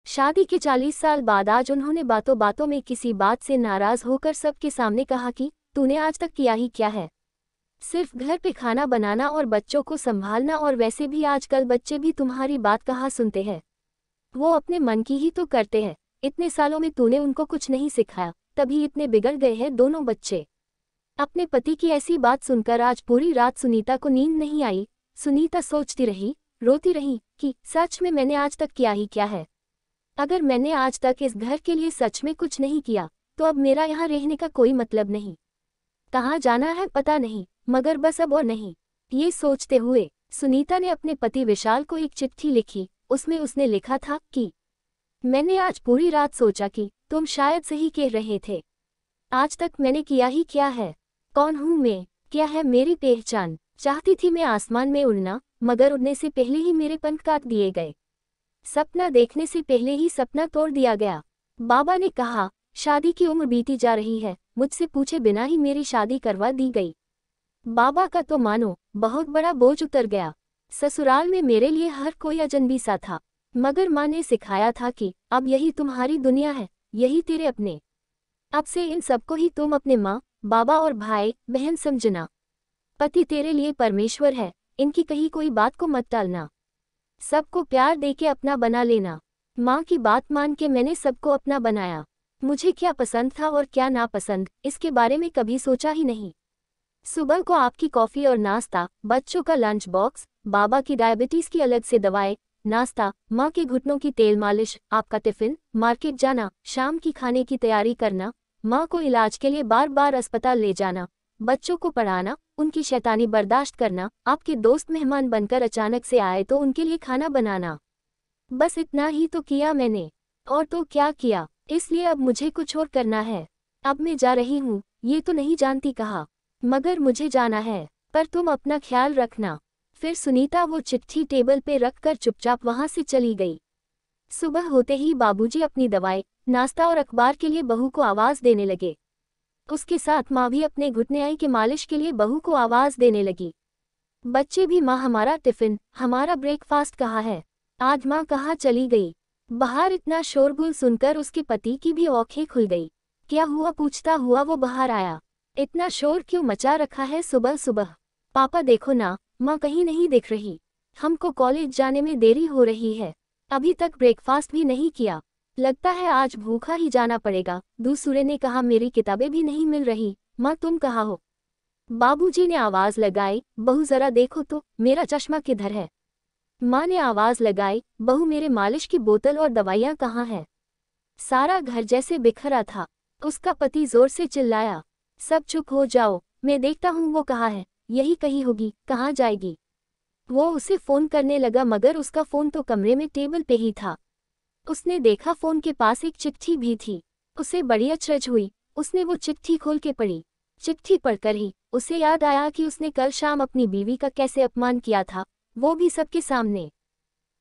शादी के 40 साल बाद आज उन्होंने बातों बातों में किसी बात से नाराज होकर सबके सामने कहा कि तूने आज तक किया ही क्या है, सिर्फ घर पे खाना बनाना और बच्चों को संभालना, और वैसे भी आजकल बच्चे भी तुम्हारी बात कहाँ सुनते हैं, वो अपने मन की ही तो करते हैं। इतने सालों में तूने उनको कुछ नहीं सिखाया, तभी इतने बिगड़ गए हैं दोनों बच्चे। अपने पति की ऐसी बात सुनकर आज पूरी रात सुनीता को नींद नहीं आई। सुनीता सोचती रही, रोती रही कि सच में मैंने आज तक किया ही क्या है। अगर मैंने आज तक इस घर के लिए सच में कुछ नहीं किया तो अब मेरा यहाँ रहने का कोई मतलब नहीं। कहाँ जाना है पता नहीं, मगर बस अब और नहीं। ये सोचते हुए सुनीता ने अपने पति विशाल को एक चिट्ठी लिखी। उसमें उसने लिखा था कि मैंने आज पूरी रात सोचा कि तुम शायद सही कह रहे थे। आज तक मैंने किया ही क्या है। कौन हूँ मैं, क्या है मेरी पहचान। चाहती थी मैं आसमान में उड़ना, मगर उड़ने से पहले ही मेरे पंख काट दिए गए। सपना देखने से पहले ही सपना तोड़ दिया गया। बाबा ने कहा शादी की उम्र बीती जा रही है, मुझसे पूछे बिना ही मेरी शादी करवा दी गई। बाबा का तो मानो बहुत बड़ा बोझ उतर गया। ससुराल में मेरे लिए हर कोई अजनबी सा था, मगर माँ ने सिखाया था कि अब यही तुम्हारी दुनिया है, यही तेरे अपने। अब से इन सबको ही तुम अपने माँ, बाबा और भाई बहन समझना। पति तेरे लिए परमेश्वर है, इनकी कही कोई बात को मत टालना। सबको प्यार देके अपना बना लेना। माँ की बात मान के मैंने सबको अपना बनाया। मुझे क्या पसंद था और क्या नापसंद, इसके बारे में कभी सोचा ही नहीं। सुबह को आपकी कॉफ़ी और नाश्ता, बच्चों का लंच बॉक्स, बाबा की डायबिटीज़ की अलग से दवाएं, नाश्ता, माँ के घुटनों की तेल मालिश, आपका टिफ़िन, मार्केट जाना, शाम की खाने की तैयारी करना, माँ को इलाज के लिए बार बार अस्पताल ले जाना, बच्चों को पढ़ाना, उनकी शैतानी बर्दाश्त करना, आपके दोस्त मेहमान बनकर अचानक से आए तो उनके लिए खाना बनाना। बस इतना ही तो किया मैंने, और तो क्या किया। इसलिए अब मुझे कुछ और करना है। अब मैं जा रही हूँ, ये तो नहीं जानती कहाँ, मगर मुझे जाना है। पर तुम अपना ख्याल रखना। फिर सुनीता वो चिट्ठी टेबल पे रखकर चुपचाप वहाँ से चली गई। सुबह होते ही बाबूजी अपनी दवाई, नाश्ता और अखबार के लिए बहू को आवाज़ देने लगे। उसके साथ माँ भी अपने घुटने के मालिश के लिए बहू को आवाज़ देने लगी। बच्चे भी माँ हमारा टिफ़िन, हमारा ब्रेकफास्ट कहाँ है, आज माँ कहाँ चली गई। बाहर इतना शोरगुल सुनकर उसके पति की भी आँखें खुल गई। क्या हुआ पूछता हुआ वो बाहर आया। इतना शोर क्यों मचा रखा है सुबह सुबह। पापा देखो ना, माँ कहीं नहीं दिख रही। हमको कॉलेज जाने में देरी हो रही है, अभी तक ब्रेकफास्ट भी नहीं किया। लगता है आज भूखा ही जाना पड़ेगा। दूसरे ने कहा मेरी किताबें भी नहीं मिल रही, माँ तुम कहाँ हो। बाबूजी ने आवाज़ लगाई, बहू ज़रा देखो तो मेरा चश्मा किधर है। माँ ने आवाज़ लगाई, बहू मेरे मालिश की बोतल और दवाइयाँ कहाँ हैं। सारा घर जैसे बिखरा था। उसका पति जोर से चिल्लाया, सब चुप हो जाओ, मैं देखता हूँ वो कहाँ है। यही कहीं होगी, कहाँ जाएगी। वो उसे फ़ोन करने लगा, मगर उसका फ़ोन तो कमरे में टेबल पे ही था। उसने देखा फ़ोन के पास एक चिट्ठी भी थी। उसे बड़ी अचरज हुई। उसने वो चिट्ठी खोल के पढ़ी। चिट्ठी पढ़कर ही उसे याद आया कि उसने कल शाम अपनी बीवी का कैसे अपमान किया था, वो भी सबके सामने।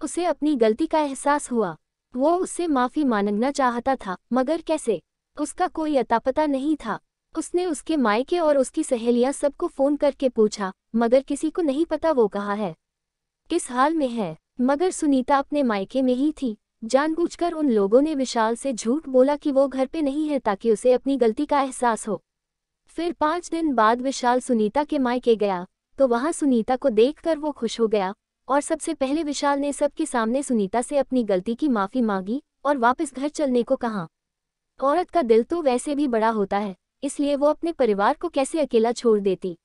उसे अपनी गलती का एहसास हुआ। वो उससे माफ़ी मांगना चाहता था, मगर कैसे, उसका कोई अता पता नहीं था। उसने उसके मायके और उसकी सहेलियां सबको फ़ोन करके पूछा, मगर किसी को नहीं पता वो कहाँ है, किस हाल में है। मगर सुनीता अपने मायके में ही थी। जानबूझकर उन लोगों ने विशाल से झूठ बोला कि वो घर पे नहीं है, ताकि उसे अपनी गलती का एहसास हो। फिर 5 दिन बाद विशाल सुनीता के मायके गया, तो वहाँ सुनीता को देखकर वो खुश हो गया, और सबसे पहले विशाल ने सबके सामने सुनीता से अपनी गलती की माफ़ी मांगी और वापस घर चलने को कहा। औरत का दिल तो वैसे भी बड़ा होता है, इसलिए वो अपने परिवार को कैसे अकेला छोड़ देती।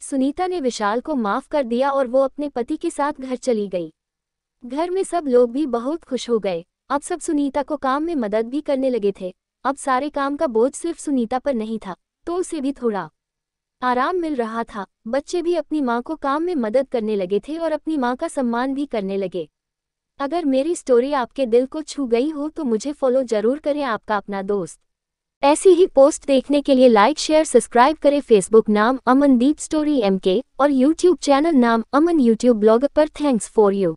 सुनीता ने विशाल को माफ़ कर दिया और वो अपने पति के साथ घर चली गई। घर में सब लोग भी बहुत खुश हो गए। अब सब सुनीता को काम में मदद भी करने लगे थे। अब सारे काम का बोझ सिर्फ सुनीता पर नहीं था, तो उसे भी थोड़ा आराम मिल रहा था। बच्चे भी अपनी माँ को काम में मदद करने लगे थे और अपनी माँ का सम्मान भी करने लगे। अगर मेरी स्टोरी आपके दिल को छू गई हो तो मुझे फॉलो जरूर करें। आपका अपना दोस्त। ऐसी ही पोस्ट देखने के लिए लाइक शेयर सब्सक्राइब करें। फेसबुक नाम अमनदीप स्टोरी MK और यूट्यूब चैनल नाम अमन यूट्यूब ब्लॉगर पर। Thanks for you.